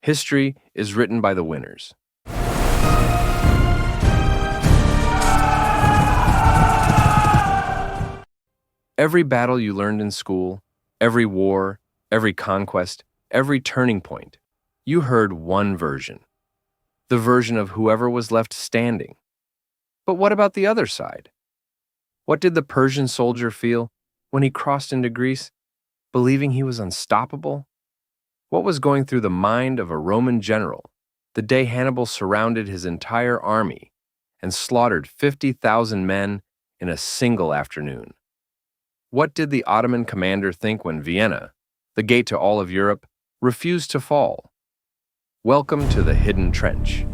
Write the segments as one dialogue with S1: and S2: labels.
S1: History is written by the winners. Every battle you learned in school, every war, every conquest, every turning point, you heard one version. The version of whoever was left standing. But what about the other side? What did the Persian soldier feel when he crossed into Greece, believing he was unstoppable? What was going through the mind of a Roman general the day Hannibal surrounded his entire army and slaughtered 50,000 men in a single afternoon? What did the Ottoman commander think when Vienna, the gate to all of Europe, refused to fall? Welcome to the Hidden Trench.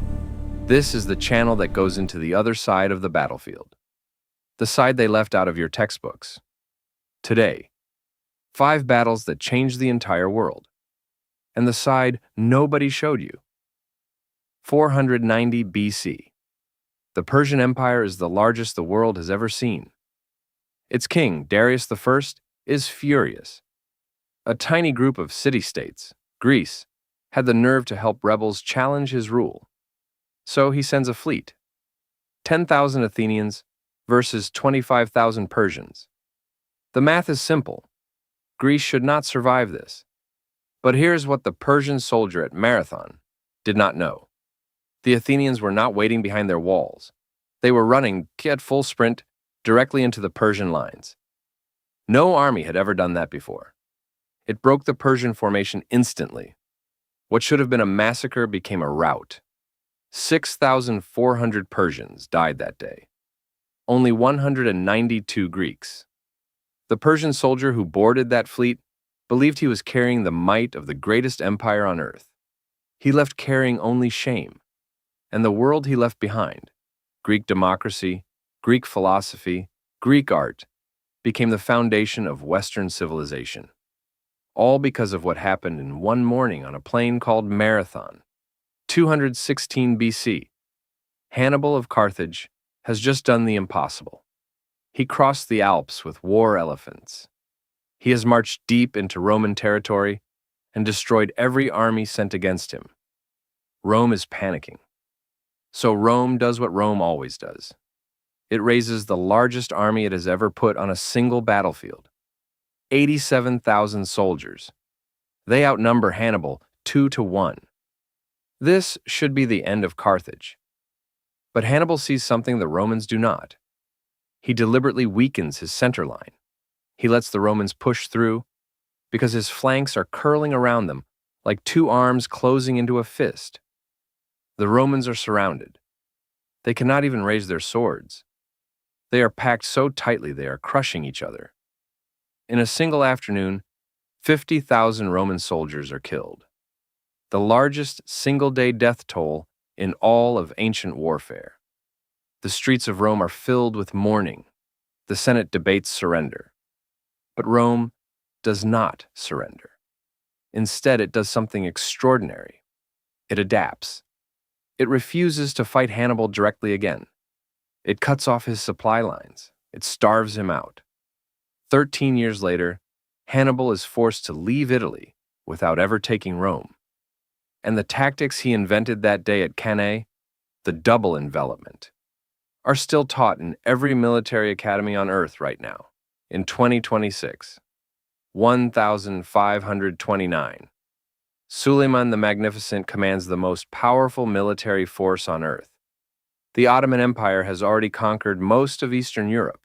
S1: This is the channel that goes into the other side of the battlefield, the side they left out of your textbooks. Today, 5 battles that changed the entire world, and the side nobody showed you. 490 BC. The Persian Empire is the largest the world has ever seen. Its king, Darius I, is furious. A tiny group of city-states, Greece, had the nerve to help rebels challenge his rule. So he sends a fleet. 10,000 Athenians versus 25,000 Persians. The math is simple. Greece should not survive this. But here's what the Persian soldier at Marathon did not know. The Athenians were not waiting behind their walls. They were running at full sprint directly into the Persian lines. No army had ever done that before. It broke the Persian formation instantly. What should have been a massacre became a rout. 6,400 Persians died that day. Only 192 Greeks. The Persian soldier who boarded that fleet believed he was carrying the might of the greatest empire on earth. He left carrying only shame. And the world he left behind, Greek democracy, Greek philosophy, Greek art, became the foundation of Western civilization. All because of what happened in one morning on a plane called Marathon. 216 BC. Hannibal of Carthage has just done the impossible. He crossed the Alps with war elephants. He has marched deep into Roman territory and destroyed every army sent against him. Rome is panicking. So Rome does what Rome always does. It raises the largest army it has ever put on a single battlefield. 87,000 soldiers. They outnumber Hannibal 2-1. This should be the end of Carthage. But Hannibal sees something the Romans do not. He deliberately weakens his center line. He lets the Romans push through because his flanks are curling around them like 2 arms closing into a fist. The Romans are surrounded. They cannot even raise their swords. They are packed so tightly they are crushing each other. In a single afternoon, 50,000 Roman soldiers are killed. The largest single-day death toll in all of ancient warfare. The streets of Rome are filled with mourning. The Senate debates surrender. But Rome does not surrender. Instead, it does something extraordinary. It adapts. It refuses to fight Hannibal directly again. It cuts off his supply lines. It starves him out. 13 years later, Hannibal is forced to leave Italy without ever taking Rome. And the tactics he invented that day at Cannae, the double envelopment, are still taught in every military academy on Earth right now, in 2026. 1,529. Suleiman the Magnificent commands the most powerful military force on Earth. The Ottoman Empire has already conquered most of Eastern Europe.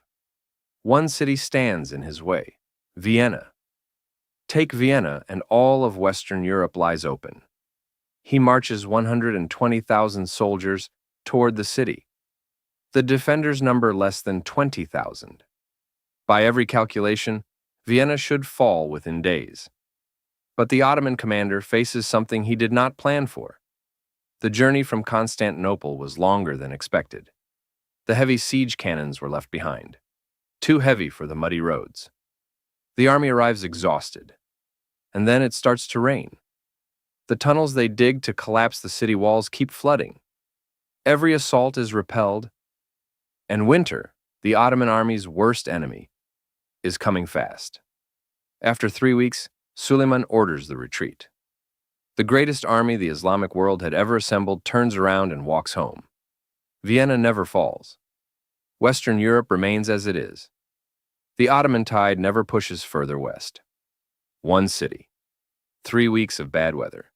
S1: One city stands in his way, Vienna. Take Vienna and all of Western Europe lies open. He marches 120,000 soldiers toward the city. The defenders number less than 20,000. By every calculation, Vienna should fall within days. But the Ottoman commander faces something he did not plan for. The journey from Constantinople was longer than expected. The heavy siege cannons were left behind, too heavy for the muddy roads. The army arrives exhausted, and then it starts to rain. The tunnels they dig to collapse the city walls keep flooding. Every assault is repelled, and winter, the Ottoman army's worst enemy, is coming fast. After 3 weeks, Suleiman orders the retreat. The greatest army the Islamic world had ever assembled turns around and walks home. Vienna never falls. Western Europe remains as it is. The Ottoman tide never pushes further west. One city. 3 weeks of bad weather.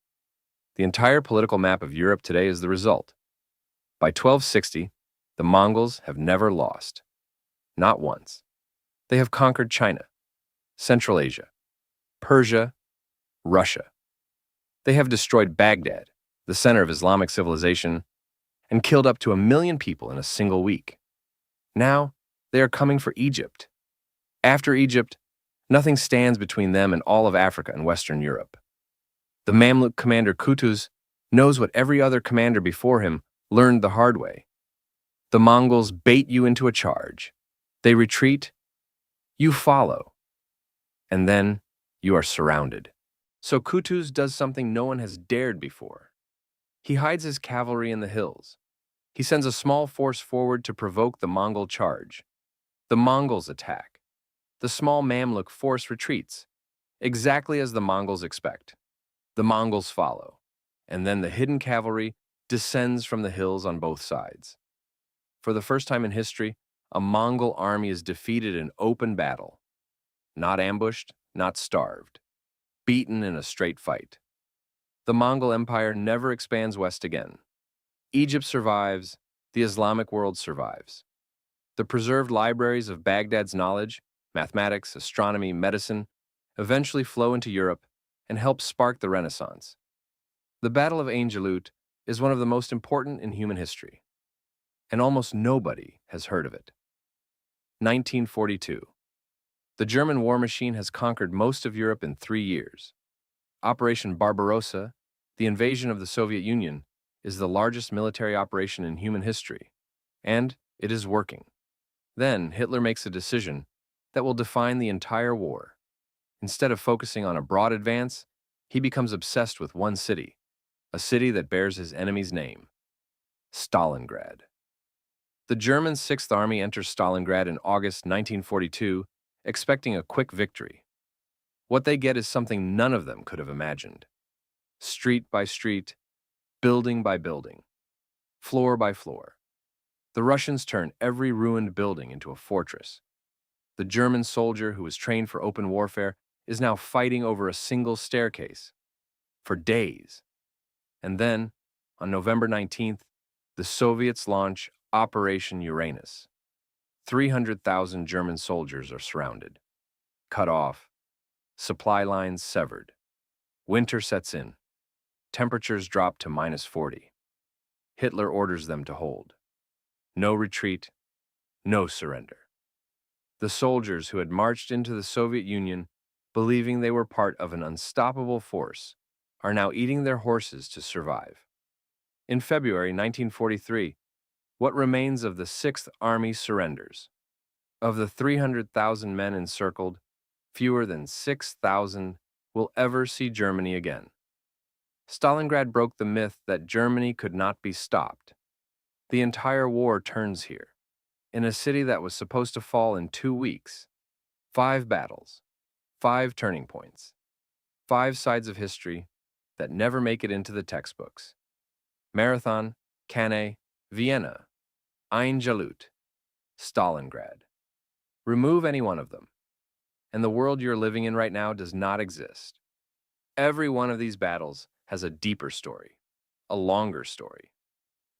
S1: The entire political map of Europe today is the result. By 1260, the Mongols have never lost. Not once. They have conquered China, Central Asia, Persia, Russia. They have destroyed Baghdad, the center of Islamic civilization, and killed up to 1 million people in a single week. Now, they are coming for Egypt. After Egypt, nothing stands between them and all of Africa and Western Europe. The Mamluk commander Qutuz knows what every other commander before him learned the hard way. The Mongols bait you into a charge. They retreat, you follow, and then you are surrounded. So Qutuz does something no one has dared before. He hides his cavalry in the hills. He sends a small force forward to provoke the Mongol charge. The Mongols attack. The small Mamluk force retreats, exactly as the Mongols expect. The Mongols follow, and then the hidden cavalry descends from the hills on both sides. For the first time in history, a Mongol army is defeated in open battle. Not ambushed, not starved. Beaten in a straight fight. The Mongol Empire never expands west again. Egypt survives, the Islamic world survives. The preserved libraries of Baghdad's knowledge, mathematics, astronomy, medicine, eventually flow into Europe and help spark the Renaissance. The Battle of Ain Jalut is one of the most important in human history, and almost nobody has heard of it. 1942. The German war machine has conquered most of Europe in 3 years. Operation Barbarossa, the invasion of the Soviet Union, is the largest military operation in human history, and it is working. Then Hitler makes a decision that will define the entire war. Instead of focusing on a broad advance, he becomes obsessed with one city, a city that bears his enemy's name, Stalingrad. The German Sixth Army enters Stalingrad in August 1942, expecting a quick victory. What they get is something none of them could have imagined. Street by street, building by building, floor by floor. The Russians turn every ruined building into a fortress. The German soldier who was trained for open warfare is now fighting over a single staircase for days. And then, on November 19th, the Soviets launch Operation Uranus. 300,000 German soldiers are surrounded, cut off, supply lines severed. Winter sets in. Temperatures drop to -40. Hitler orders them to hold. No retreat, no surrender. The soldiers who had marched into the Soviet Union, believing they were part of an unstoppable force, are now eating their horses to survive. In February 1943, what remains of the Sixth Army surrenders. Of the 300,000 men encircled, fewer than 6,000 will ever see Germany again. Stalingrad broke the myth that Germany could not be stopped. The entire war turns here, in a city that was supposed to fall in 2 weeks. 5 battles, 5 turning points, 5 sides of history that never make it into the textbooks. Marathon, Cannae, Vienna, Ain Jalut, Stalingrad. Remove any one of them, and the world you're living in right now does not exist. Every one of these battles has a deeper story, a longer story,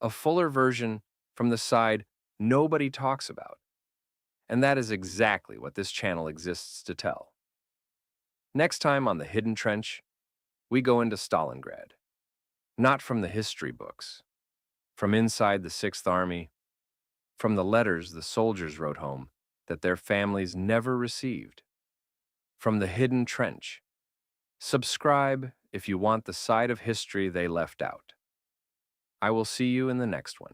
S1: a fuller version from the side nobody talks about. And that is exactly what this channel exists to tell. Next time on The Hidden Trench, we go into Stalingrad. Not from the history books, from inside the Sixth Army, from the letters the soldiers wrote home that their families never received. From The Hidden Trench. Subscribe if you want the side of history they left out. I will see you in the next one.